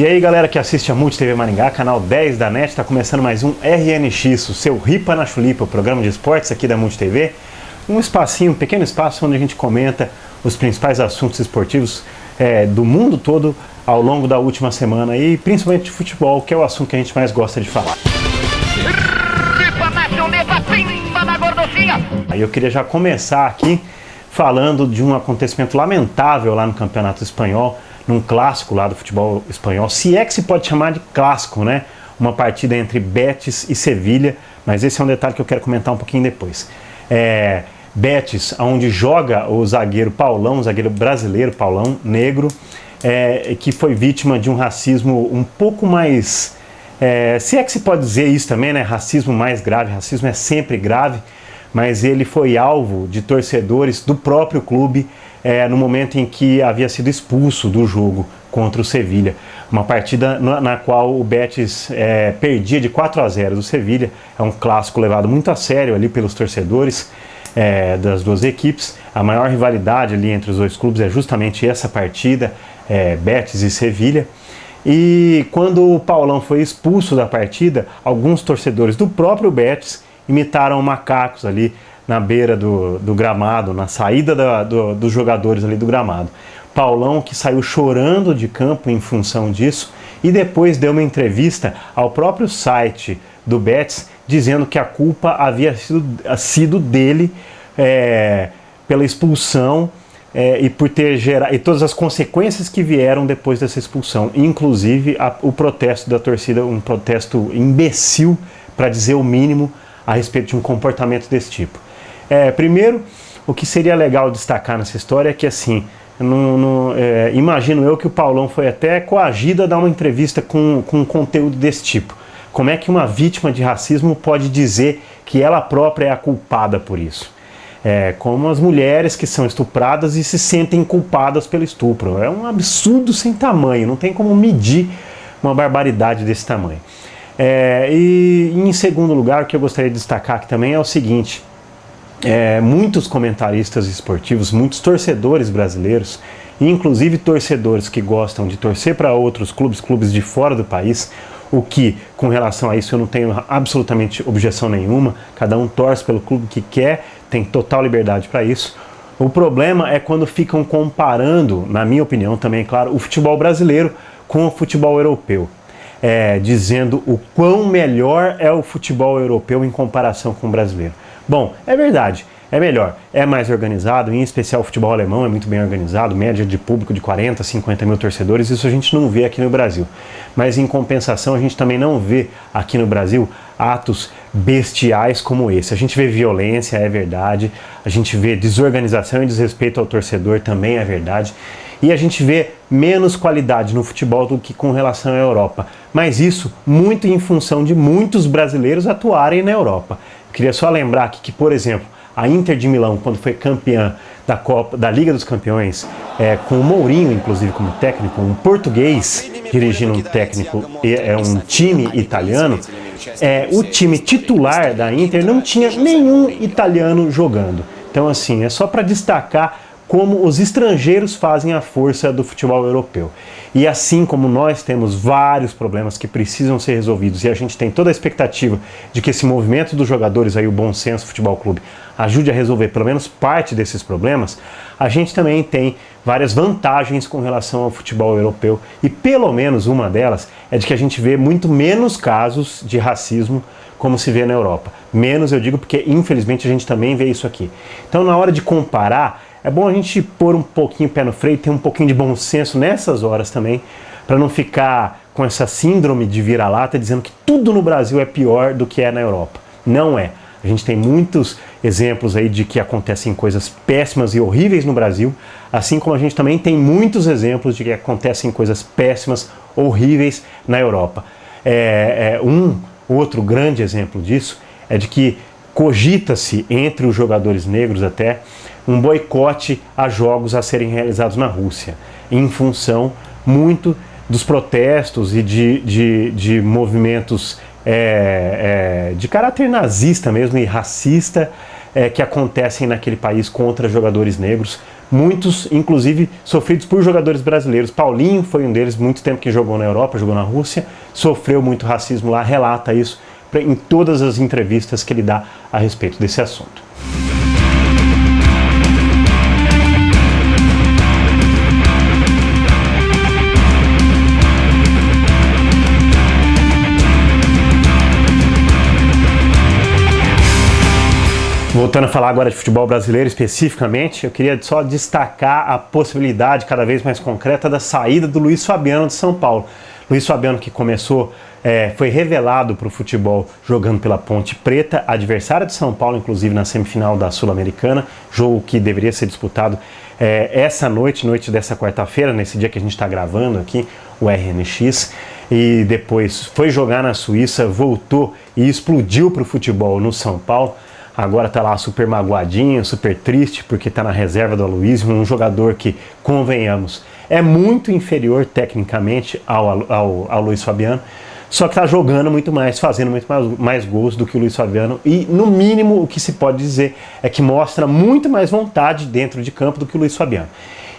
E aí galera que assiste a Multi TV Maringá, canal 10 da NET, está começando mais um RNX, o seu Ripa na Chulipa, o programa de esportes aqui da Multi TV. Um espacinho, um pequeno espaço onde a gente comenta os principais assuntos esportivos do mundo todo ao longo da última semana e principalmente de futebol, que é o assunto que a gente mais gosta de falar. Ripa na Chulipa, pimba na gorduchinha! Aí eu queria já começar aqui falando de um acontecimento lamentável lá no Campeonato Espanhol, num clássico lá do futebol espanhol, se é que se pode chamar de clássico, né? Uma partida entre Betis e Sevilha, mas esse é um detalhe que eu quero comentar um pouquinho depois. Betis, onde joga o zagueiro Paulão, o zagueiro brasileiro Paulão, negro, que foi vítima de um racismo um pouco mais... se é que se pode dizer isso também, né? Racismo mais grave, racismo é sempre grave, mas ele foi alvo de torcedores do próprio clube no momento em que havia sido expulso do jogo contra o Sevilha. Uma partida na qual o Betis perdia de 4-0 do Sevilha. É um clássico levado muito a sério ali pelos torcedores das duas equipes. A maior rivalidade ali entre os dois clubes é justamente essa partida, Betis e Sevilha. E quando o Paulão foi expulso da partida, alguns torcedores do próprio Betis imitaram macacos ali na beira do gramado, na saída dos jogadores ali do gramado. Paulão, que saiu chorando de campo em função disso, e depois deu uma entrevista ao próprio site do Betis, dizendo que a culpa havia sido dele pela expulsão e por ter gerado, e todas as consequências que vieram depois dessa expulsão, inclusive o protesto da torcida, um protesto imbecil, para dizer o mínimo, a respeito de um comportamento desse tipo. Primeiro, o que seria legal destacar nessa história é que, assim, imagino eu que o Paulão foi até coagido a dar uma entrevista com conteúdo desse tipo. Como é que uma vítima de racismo pode dizer que ela própria é a culpada por isso? Como as mulheres que são estupradas e se sentem culpadas pelo estupro. É um absurdo sem tamanho, não tem como medir uma barbaridade desse tamanho. E em segundo lugar, o que eu gostaria de destacar aqui também é o seguinte: muitos comentaristas esportivos, muitos torcedores brasileiros, inclusive torcedores que gostam de torcer para outros clubes de fora do país, o que, com relação a isso, eu não tenho absolutamente objeção nenhuma, cada um torce pelo clube que quer, tem total liberdade para isso. O problema é quando ficam comparando, na minha opinião também, claro, o futebol brasileiro com o futebol europeu. Dizendo o quão melhor é o futebol europeu em comparação com o brasileiro. Bom, é verdade, é melhor, é mais organizado, em especial o futebol alemão é muito bem organizado, média de público de 40, 50 mil torcedores, isso a gente não vê aqui no Brasil. Mas em compensação a gente também não vê aqui no Brasil atos bestiais como esse. A gente vê violência, é verdade, a gente vê desorganização e desrespeito ao torcedor, também é verdade. E a gente vê menos qualidade no futebol do que com relação à Europa. Mas isso muito em função de muitos brasileiros atuarem na Europa. Eu queria só lembrar aqui que, por exemplo, a Inter de Milão, quando foi campeã da Liga dos Campeões, com o Mourinho, inclusive, como técnico, um português dirigindo um time italiano, o time titular da Inter não tinha nenhum italiano jogando. Então, assim, é só para destacar como os estrangeiros fazem a força do futebol europeu. E assim como nós temos vários problemas que precisam ser resolvidos e a gente tem toda a expectativa de que esse movimento dos jogadores, aí, o Bom Senso Futebol Clube, ajude a resolver pelo menos parte desses problemas, a gente também tem várias vantagens com relação ao futebol europeu e pelo menos uma delas é de que a gente vê muito menos casos de racismo como se vê na Europa. Menos eu digo porque infelizmente a gente também vê isso aqui. Então na hora de comparar, é bom a gente pôr um pouquinho o pé no freio, ter um pouquinho de bom senso nessas horas também, para não ficar com essa síndrome de vira-lata dizendo que tudo no Brasil é pior do que é na Europa. Não é. A gente tem muitos exemplos aí de que acontecem coisas péssimas e horríveis no Brasil, assim como a gente também tem muitos exemplos de que acontecem coisas péssimas, horríveis na Europa. Um outro grande exemplo disso é de que cogita-se entre os jogadores negros até um boicote a jogos a serem realizados na Rússia, em função muito dos protestos e de movimentos de caráter nazista mesmo e racista que acontecem naquele país contra jogadores negros, muitos, inclusive, sofridos por jogadores brasileiros. Paulinho foi um deles, muito tempo que jogou na Europa, jogou na Rússia, sofreu muito racismo lá, relata isso em todas as entrevistas que ele dá a respeito desse assunto. Voltando a falar agora de futebol brasileiro especificamente, eu queria só destacar a possibilidade cada vez mais concreta da saída do Luiz Fabiano de São Paulo. Luiz Fabiano, que começou, foi revelado para o futebol jogando pela Ponte Preta, adversária de São Paulo, inclusive na semifinal da Sul-Americana, jogo que deveria ser disputado essa noite dessa quarta-feira, nesse dia que a gente está gravando aqui, o RNX, e depois foi jogar na Suíça, voltou e explodiu para o futebol no São Paulo. Agora está lá super magoadinho, super triste, porque está na reserva do Aloysio, um jogador que, convenhamos, é muito inferior tecnicamente ao Luiz Fabiano, só que está jogando muito mais, fazendo muito mais gols do que o Luiz Fabiano, e no mínimo o que se pode dizer é que mostra muito mais vontade dentro de campo do que o Luiz Fabiano.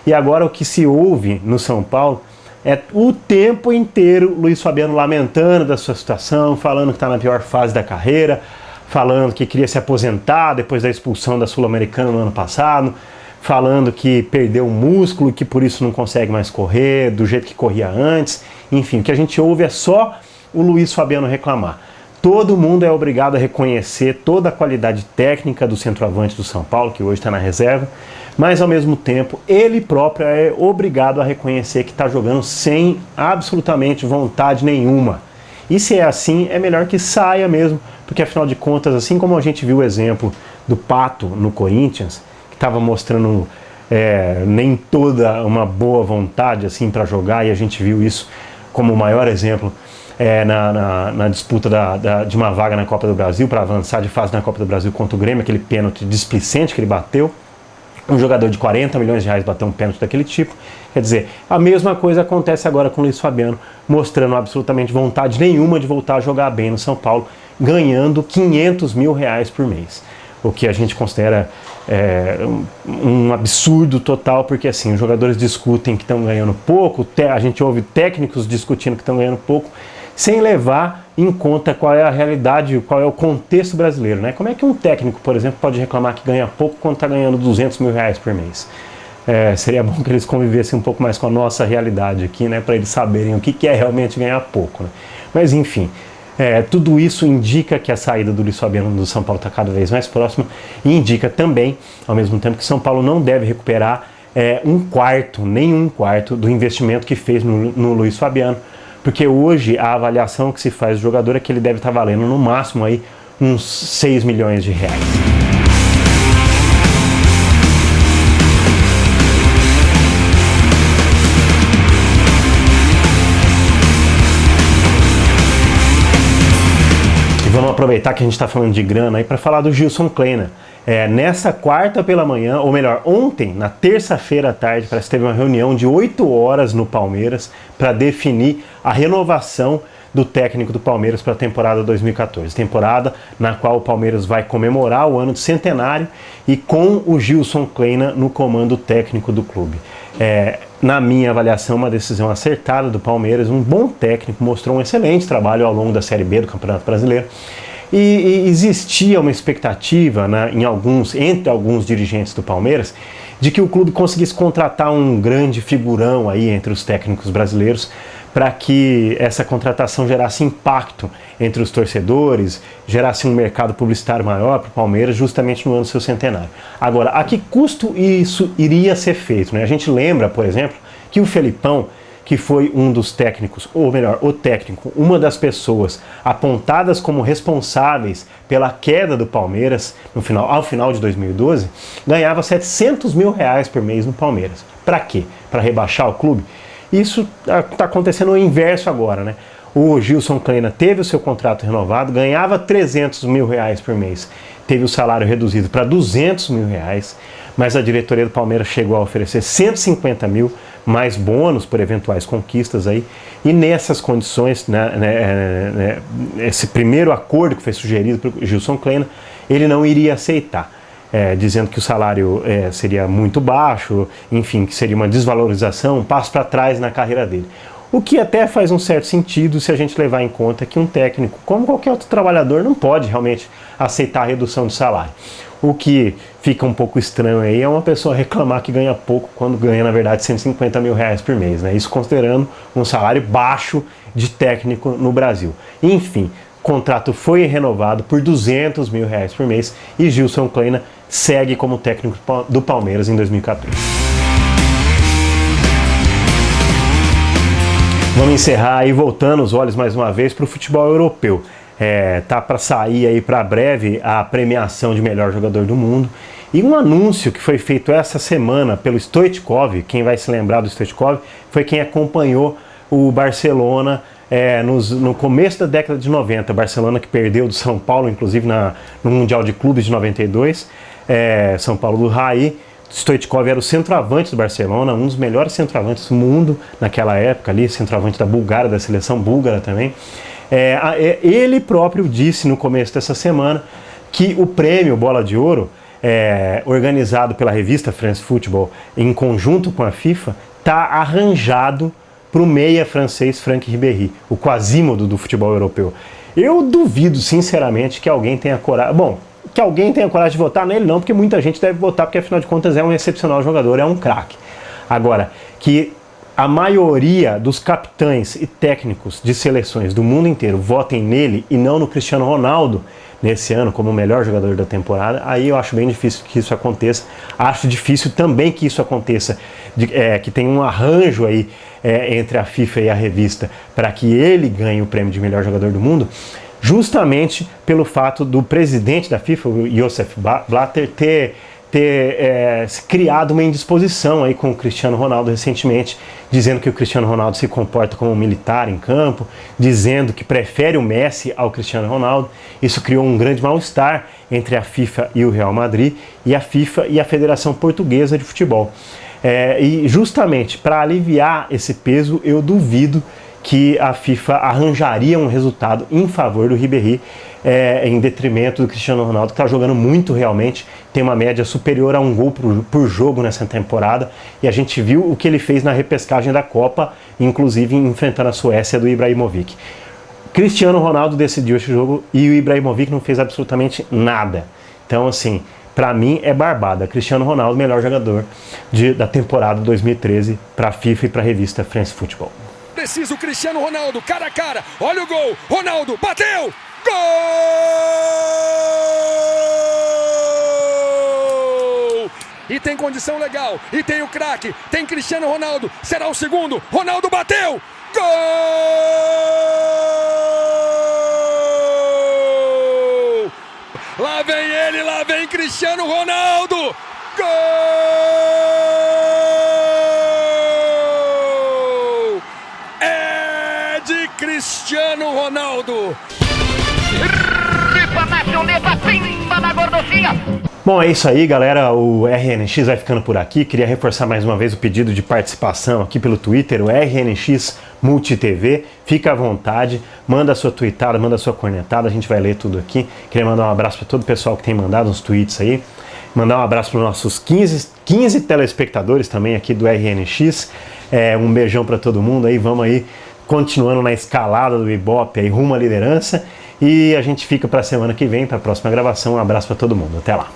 E agora o que se ouve no São Paulo é o tempo inteiro Luiz Fabiano lamentando da sua situação, falando que está na pior fase da carreira, falando que queria se aposentar depois da expulsão da Sul-Americana no ano passado, falando que perdeu o músculo e que por isso não consegue mais correr do jeito que corria antes. Enfim, o que a gente ouve é só o Luiz Fabiano reclamar. Todo mundo é obrigado a reconhecer toda a qualidade técnica do centroavante do São Paulo, que hoje está na reserva, mas ao mesmo tempo ele próprio é obrigado a reconhecer que está jogando sem absolutamente vontade nenhuma. E se é assim, é melhor que saia mesmo, porque afinal de contas, assim como a gente viu o exemplo do Pato no Corinthians, que estava mostrando nem toda uma boa vontade assim para jogar, e a gente viu isso como o maior exemplo na disputa de uma vaga na Copa do Brasil, para avançar de fase na Copa do Brasil contra o Grêmio, aquele pênalti displicente que ele bateu. Um jogador de 40 milhões de reais bateu um pênalti daquele tipo. Quer dizer, a mesma coisa acontece agora com o Luiz Fabiano, mostrando absolutamente vontade nenhuma de voltar a jogar bem no São Paulo, ganhando 500 mil reais por mês. O que a gente considera um absurdo total, porque assim, os jogadores discutem que estão ganhando pouco, a gente ouve técnicos discutindo que estão ganhando pouco, sem levar em conta qual é a realidade, qual é o contexto brasileiro, né? Como é que um técnico, por exemplo, pode reclamar que ganha pouco quando está ganhando 200 mil reais por mês? Seria bom que eles convivessem um pouco mais com a nossa realidade aqui, né? Para eles saberem o que é realmente ganhar pouco, né? Mas enfim, tudo isso indica que a saída do Luiz Fabiano do São Paulo está cada vez mais próxima, e indica também, ao mesmo tempo, que São Paulo não deve recuperar nem um quarto do investimento que fez no Luiz Fabiano, porque hoje a avaliação que se faz do jogador é que ele deve estar valendo no máximo aí uns 6 milhões de reais. E vamos aproveitar que a gente está falando de grana aí para falar do Gilson Kleina. Nessa quarta pela manhã, ou melhor, ontem, na terça-feira à tarde, parece que teve uma reunião de 8 horas no Palmeiras para definir a renovação do técnico do Palmeiras para a temporada 2014. Temporada na qual o Palmeiras vai comemorar o ano de centenário e com o Gilson Kleina no comando técnico do clube. Na minha avaliação, uma decisão acertada do Palmeiras, um bom técnico, mostrou um excelente trabalho ao longo da Série B do Campeonato Brasileiro. E existia uma expectativa, né, entre alguns dirigentes do Palmeiras, de que o clube conseguisse contratar um grande figurão aí entre os técnicos brasileiros, para que essa contratação gerasse impacto entre os torcedores, gerasse um mercado publicitário maior para o Palmeiras, justamente no ano do seu centenário. Agora, a que custo isso iria ser feito, né? A gente lembra, por exemplo, que o Felipão, que foi um dos técnicos, ou melhor, o técnico, uma das pessoas apontadas como responsáveis pela queda do Palmeiras ao final de 2012, ganhava 700 mil reais por mês no Palmeiras. Para quê? Para rebaixar o clube? Isso está acontecendo o inverso agora, né? O Gilson Kleina teve o seu contrato renovado, ganhava 300 mil reais por mês, teve o salário reduzido para 200 mil reais, mas a diretoria do Palmeiras chegou a oferecer 150 mil, mais bônus por eventuais conquistas aí, e nessas condições, esse primeiro acordo que foi sugerido pelo Gilson Kleina, ele não iria aceitar. dizendo que o salário seria muito baixo, enfim, que seria uma desvalorização, um passo para trás na carreira dele. O que até faz um certo sentido se a gente levar em conta que um técnico, como qualquer outro trabalhador, não pode realmente aceitar a redução de salário. O que fica um pouco estranho aí é uma pessoa reclamar que ganha pouco quando ganha, na verdade, 150 mil reais por mês, né? Isso considerando um salário baixo de técnico no Brasil. Enfim, o contrato foi renovado por 200 mil reais por mês e Gilson Kleina segue como técnico do Palmeiras em 2014. Vamos encerrar aí voltando os olhos mais uma vez para o futebol europeu. Tá para sair aí para breve a premiação de melhor jogador do mundo. E um anúncio que foi feito essa semana pelo Stoichkov, quem vai se lembrar do Stoichkov, foi quem acompanhou o Barcelona no começo da década de 90. Barcelona que perdeu do São Paulo, inclusive no Mundial de Clubes de 92, São Paulo do Raí. Stoichkov era o centroavante do Barcelona, um dos melhores centroavantes do mundo naquela época ali, centroavante da Bulgária, da seleção búlgara também. Ele próprio disse no começo dessa semana que o prêmio Bola de Ouro, organizado pela revista France Football em conjunto com a FIFA, está arranjado para o meia francês Franck Ribéry, o Quasimodo do futebol europeu. Eu duvido sinceramente que alguém tenha coragem... Bom, que alguém tenha coragem de votar nele não, porque muita gente deve votar, porque afinal de contas é um excepcional jogador, é um craque. Agora, que a maioria dos capitães e técnicos de seleções do mundo inteiro votem nele e não no Cristiano Ronaldo nesse ano como o melhor jogador da temporada, aí eu acho bem difícil que isso aconteça. Acho difícil também que isso aconteça, que tenha um arranjo aí entre a FIFA e a revista para que ele ganhe o prêmio de melhor jogador do mundo, justamente pelo fato do presidente da FIFA, o Joseph Blatter, ter criado uma indisposição aí com o Cristiano Ronaldo recentemente, dizendo que o Cristiano Ronaldo se comporta como um militar em campo, dizendo que prefere o Messi ao Cristiano Ronaldo. Isso criou um grande mal-estar entre a FIFA e o Real Madrid, e a FIFA e a Federação Portuguesa de Futebol. E justamente para aliviar esse peso, eu duvido que a FIFA arranjaria um resultado em favor do Ribéry, em detrimento do Cristiano Ronaldo, que está jogando muito realmente, tem uma média superior a um gol por jogo nessa temporada, e a gente viu o que ele fez na repescagem da Copa, inclusive enfrentando a Suécia do Ibrahimovic. Cristiano Ronaldo decidiu esse jogo e o Ibrahimovic não fez absolutamente nada. Então, assim, para mim é barbada. Cristiano Ronaldo, melhor jogador da temporada 2013 para a FIFA e para a revista France Football. Preciso Cristiano Ronaldo, cara a cara, olha o gol, Ronaldo, bateu, gol! E tem condição legal, e tem o craque, tem Cristiano Ronaldo, será o segundo, Ronaldo bateu, gol! Lá vem ele, lá vem Cristiano Ronaldo, gol! Cristiano Ronaldo. Bom, é isso aí, galera. O RNX vai ficando por aqui. Queria reforçar mais uma vez o pedido de participação aqui pelo Twitter, o RNX MultiTV. Fica à vontade, manda a sua tweetada, manda a sua cornetada, a gente vai ler tudo aqui. Queria mandar um abraço para todo o pessoal que tem mandado uns tweets aí. Mandar um abraço para os nossos 15 telespectadores também aqui do RNX. Um beijão para todo mundo aí, vamos aí continuando na escalada do Ibope aí rumo à liderança, e a gente fica para a semana que vem, para a próxima gravação. Um abraço para todo mundo, até lá.